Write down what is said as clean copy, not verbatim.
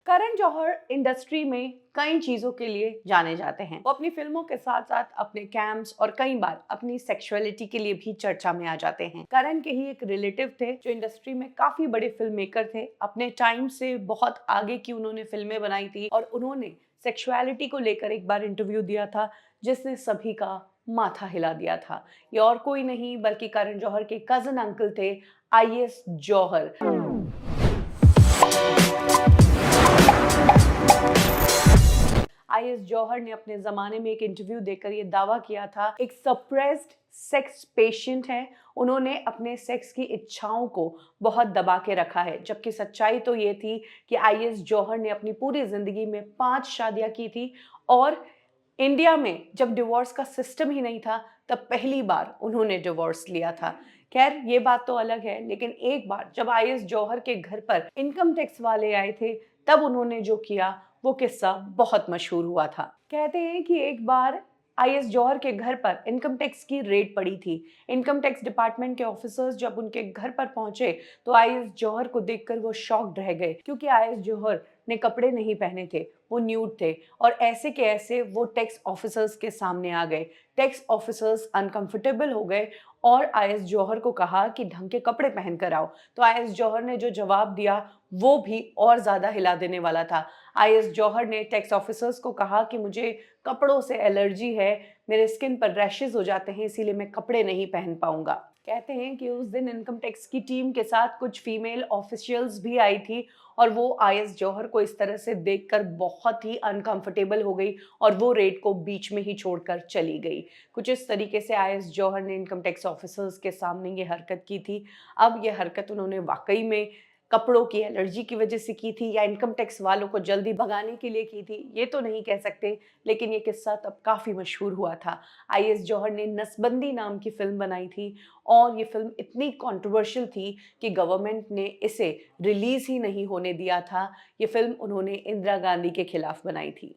Karan Johar industry में कई चीजों के लिए जाने जाते हैं। वो अपनी फिल्मों के साथ साथ अपने कैम्प्स और कई बार अपनी सेक्सुअलिटी के लिए भी चर्चा में आ जाते हैं। करण के ही एक रिलेटिव थे जो इंडस्ट्री में काफी बड़े फिल्म मेकर थे। अपने टाइम से बहुत आगे की उन्होंने फिल्में बनाई थी और उन्होंने सेक्सुअलिटी को लेकर एक बार इंटरव्यू दिया था जिसने सभी का माथा हिला दिया था। ये और कोई नहीं बल्कि करण जौहर के कजन अंकल थे, आईएस जौहर। आईएस जौहर ने अपने ज़माने में एक इंटरव्यू देकर ये दावा किया था, एक सप्रेस्ड सेक्स पेशेंट है। उन्होंने अपने सेक्स की इच्छाओं को बहुत दबा के रखा है, जबकि सच्चाई तो ये थी कि आईएस जौहर ने अपनी पूरी ज़िंदगी में 5 शादियां की थी और इंडिया में जब डिवोर्स का सिस्टम ही नहीं था तब पहली बार उन्होंने डिवोर्स लिया था। खैर ये बात तो अलग है, लेकिन एक बार जब आईएस जौहर के घर पर इनकम टैक्स वाले आए थे तब उन्होंने जो किया वो किस्सा बहुत मशहूर हुआ था। कहते हैं कि एक बार आईएस जौहर के घर पर इनकम टैक्स की रेड पड़ी थी। इनकम टैक्स डिपार्टमेंट के ऑफिसर्स जब उनके घर पर पहुंचे तो आईएस जौहर को देखकर वो शॉक्ड रह गए, क्योंकि आईएस जौहर ने कपड़े नहीं पहने थे, वो न्यूड थे और ऐसे के ऐसे वो टैक्स ऑफिसर्स के सामने आ गए। टैक्स ऑफिसर्स अनकंफर्टेबल हो गए और आईएस जौहर को कहा कि ढंग के कपड़े पहन कर आओ। तो आईएस जौहर ने जो जवाब दिया वो भी और ज्यादा हिला देने वाला था। आईएस जौहर ने टैक्स ऑफिसर्स को कहा कि मुझे कपड़ों से एलर्जी है, मेरे स्किन पर रैशेज हो जाते हैं, इसीलिए मैं कपड़े नहीं पहन पाऊंगा। कहते हैं कि उस दिन इनकम टैक्स की टीम के साथ कुछ फीमेल ऑफिशियल्स भी आई थी और वो आईएस जौहर को इस तरह से देखकर बहुत ही अनकंफर्टेबल हो गई और वो रेड को बीच में ही छोड़कर चली गई। कुछ इस तरीके से आईएस जौहर ने इनकम टैक्स ऑफिसर्स के सामने ये हरकत की थी। अब ये हरकत उन्होंने वाकई में कपड़ों की एलर्जी की वजह से की थी या इनकम टैक्स वालों को जल्दी भगाने के लिए की थी, ये तो नहीं कह सकते, लेकिन ये किस्सा तब काफ़ी मशहूर हुआ था। आईएस जौहर ने नसबंदी नाम की फ़िल्म बनाई थी और ये फ़िल्म इतनी कंट्रोवर्शियल थी कि गवर्नमेंट ने इसे रिलीज़ ही नहीं होने दिया था। ये फ़िल्म उन्होंने इंदिरा गांधी के खिलाफ बनाई थी।